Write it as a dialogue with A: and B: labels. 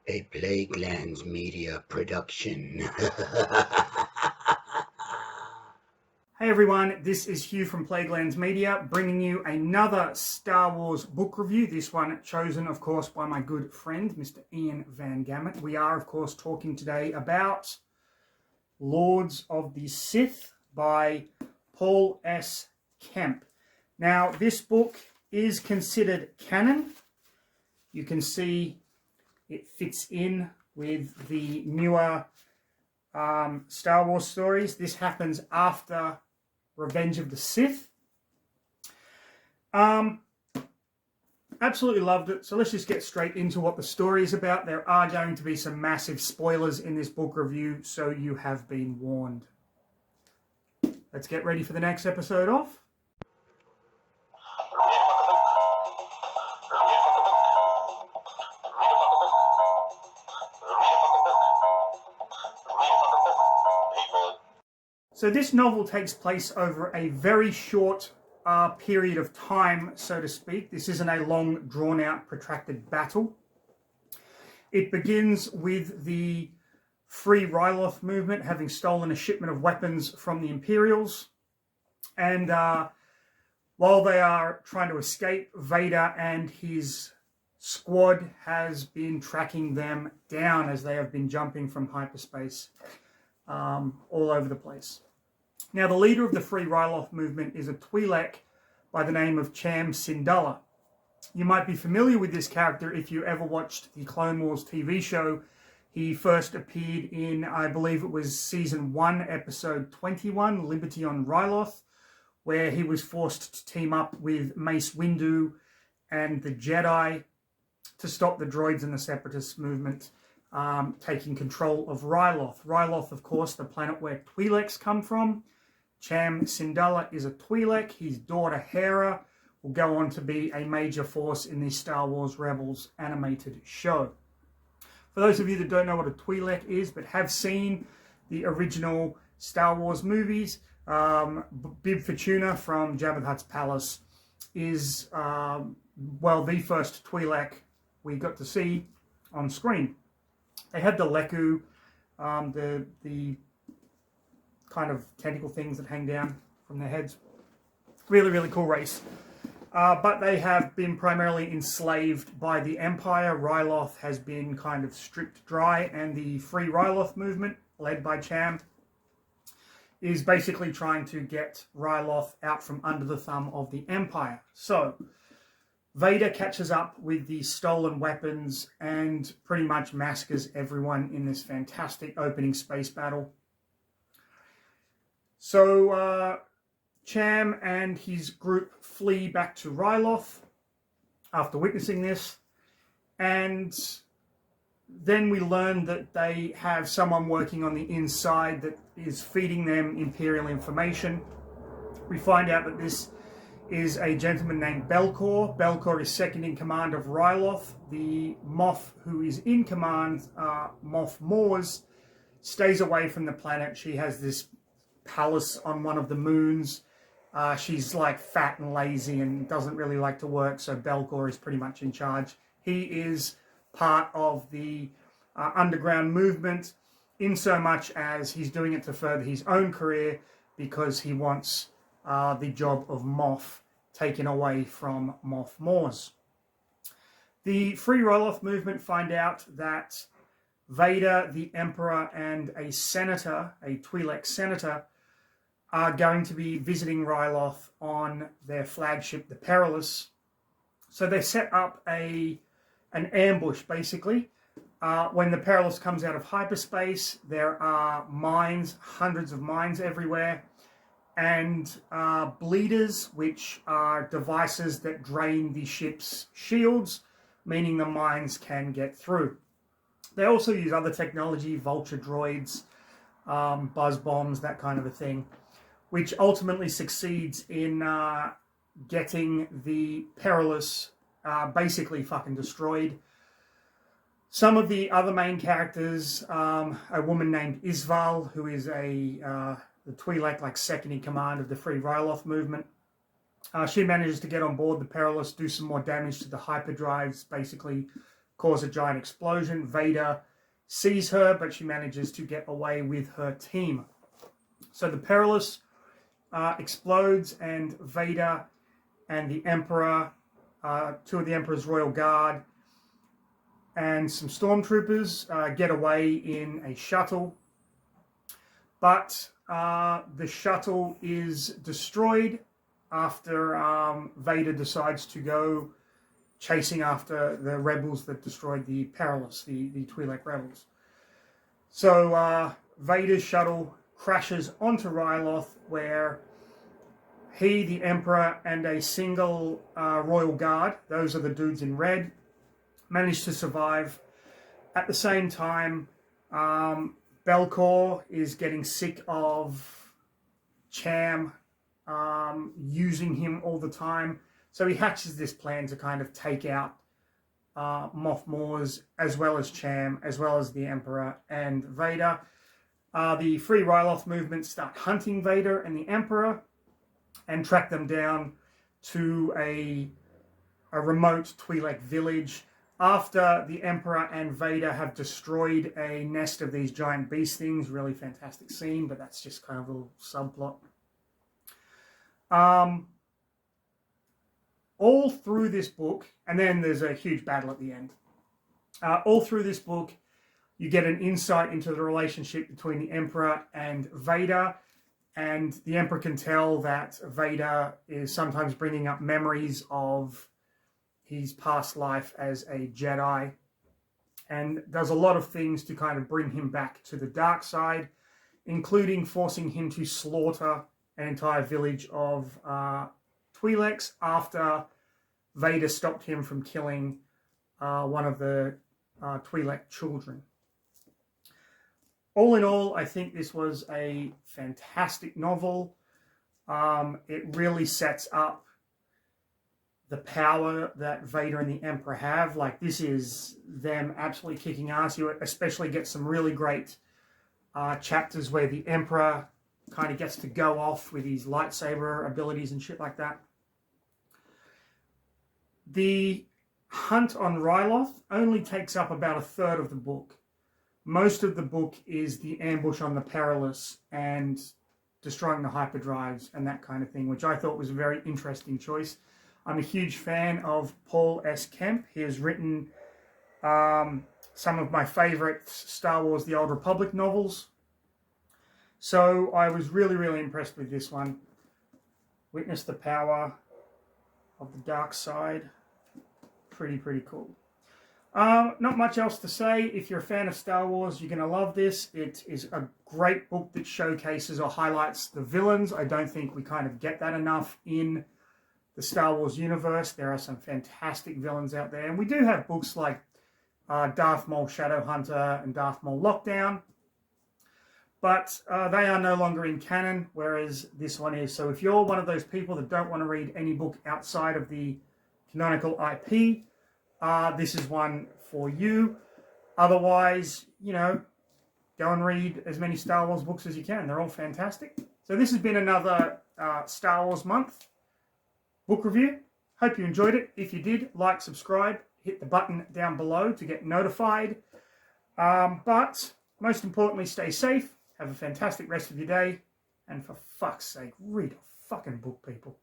A: A Plaguelands Media production.
B: Hey everyone, this is Hugh from Plaguelands Media, bringing you another Star Wars book review. This one chosen, of course, by my good friend, Mr. Ian Van Gammett. We are, of course, talking today about Lords of the Sith by Paul S. Kemp. Now, this book is considered canon. You can see it fits in with the newer Star Wars stories. This happens after Revenge of the Sith. Absolutely loved it. So let's just get straight into what the story is about. There are going to be some massive spoilers in this book review, so you have been warned. Let's get ready for the next episode off. So this novel takes place over a very short period of time, so to speak. This isn't a long, drawn-out, protracted battle. It begins with the Free Ryloth movement having stolen a shipment of weapons from the Imperials. And while they are trying to escape, Vader and his squad has been tracking them down as they have been jumping from hyperspace all over the place. Now, the leader of the Free Ryloth movement is a Twi'lek by the name of Cham Syndulla. You might be familiar with this character if you ever watched the Clone Wars TV show. He first appeared in, I believe it was Season 1, Episode 21, Liberty on Ryloth, where he was forced to team up with Mace Windu and the Jedi to stop the droids and the Separatist movement taking control of Ryloth. Ryloth, of course, the planet where Twi'leks come from. Cham Syndulla is a Twi'lek. His daughter Hera will go on to be a major force in the Star Wars Rebels animated show. For those of you that don't know what a Twi'lek is, but have seen the original Star Wars movies, Bib Fortuna from Jabba the Hutt's palace is, the first Twi'lek we got to see on screen. They had the Leku, the kind of tentacle things that hang down from their heads. Really, really cool race. But they have been primarily enslaved by the Empire. Ryloth has been kind of stripped dry, and the Free Ryloth movement, led by Cham, is basically trying to get Ryloth out from under the thumb of the Empire. So, Vader catches up with the stolen weapons and pretty much massacres everyone in this fantastic opening space battle. So, Cham and his group flee back to Ryloth after witnessing this, and then we learn that they have someone working on the inside that is feeding them Imperial information. We find out that this is a gentleman named Belkor. Belkor is second in command of Ryloth. The Moff who is in command, Moff Mors, stays away from the planet. She has this palace on one of the moons. She's like fat and lazy and doesn't really like to work, so Belkor is pretty much in charge. He is part of the underground movement in so much as he's doing it to further his own career because he wants the job of Moff taken away from Moff Mors. The Free Ryloth movement find out that Vader, the Emperor, and a senator, a Twi'lek senator, are going to be visiting Ryloth on their flagship, the Perilous. So they set up an ambush, basically. When the Perilous comes out of hyperspace, there are mines, hundreds of mines everywhere, and bleeders, which are devices that drain the ship's shields, meaning the mines can get through. They also use other technology, vulture droids, buzz bombs, that kind of a thing, which ultimately succeeds in getting the Perilous basically fucking destroyed. Some of the other main characters, a woman named Isval, who is the Twi'lek, like second in command of the Free Ryloth movement. She manages to get on board the Perilous, do some more damage to the hyperdrives, basically cause a giant explosion. Vader sees her, but she manages to get away with her team. So the Perilous explodes, and Vader and the Emperor, two of the Emperor's Royal Guard, and some stormtroopers get away in a shuttle. But the shuttle is destroyed after Vader decides to go chasing after the rebels that destroyed the Perilous, the Twi'lek rebels. So Vader's shuttle crashes onto Ryloth, where he, the Emperor, and a single Royal Guard, those are the dudes in red, manage to survive. At the same time, Belcor is getting sick of Cham using him all the time. So he hatches this plan to kind of take out Moff Mors, as well as Cham, as well as the Emperor and Vader. The Free Ryloth movement start hunting Vader and the Emperor and track them down to a remote Twi'lek village. After the Emperor and Vader have destroyed a nest of these giant beast things, really fantastic scene, but that's just kind of a little subplot. All through this book, and then there's a huge battle at the end. All through this book, you get an insight into the relationship between the Emperor and Vader, and the Emperor can tell that Vader is sometimes bringing up memories of his past life as a Jedi, and does a lot of things to kind of bring him back to the dark side, including forcing him to slaughter an entire village of Twi'leks after Vader stopped him from killing one of the Twi'lek children. All in all, I think this was a fantastic novel. It really sets up the power that Vader and the Emperor have. Like, this is them absolutely kicking ass. You especially get some really great chapters where the Emperor kind of gets to go off with his lightsaber abilities and shit like that. The hunt on Ryloth only takes up about a third of the book. Most of the book is the ambush on the Perilous and destroying the hyperdrives and that kind of thing, which I thought was a very interesting choice. I'm a huge fan of Paul S. Kemp. He has written some of my favorite Star Wars The Old Republic novels. So I was really, really impressed with this one. Witness the power of the dark side. Pretty cool. Not much else to say. If you're a fan of Star Wars, you're going to love this. It is a great book that showcases or highlights the villains. I don't think we kind of get that enough in the Star Wars universe. There are some fantastic villains out there. And we do have books like Darth Maul Shadowhunter and Darth Maul Lockdown. But they are no longer in canon, whereas this one is. So if you're one of those people that don't want to read any book outside of the canonical IP, this is one for you. Otherwise, you know, go and read as many Star Wars books as you can. They're all fantastic. So this has been another Star Wars month book review. Hope you enjoyed it. If you did, like, subscribe, hit the button down below to get notified. But most importantly, stay safe. Have a fantastic rest of your day. And for fuck's sake, read a fucking book, people.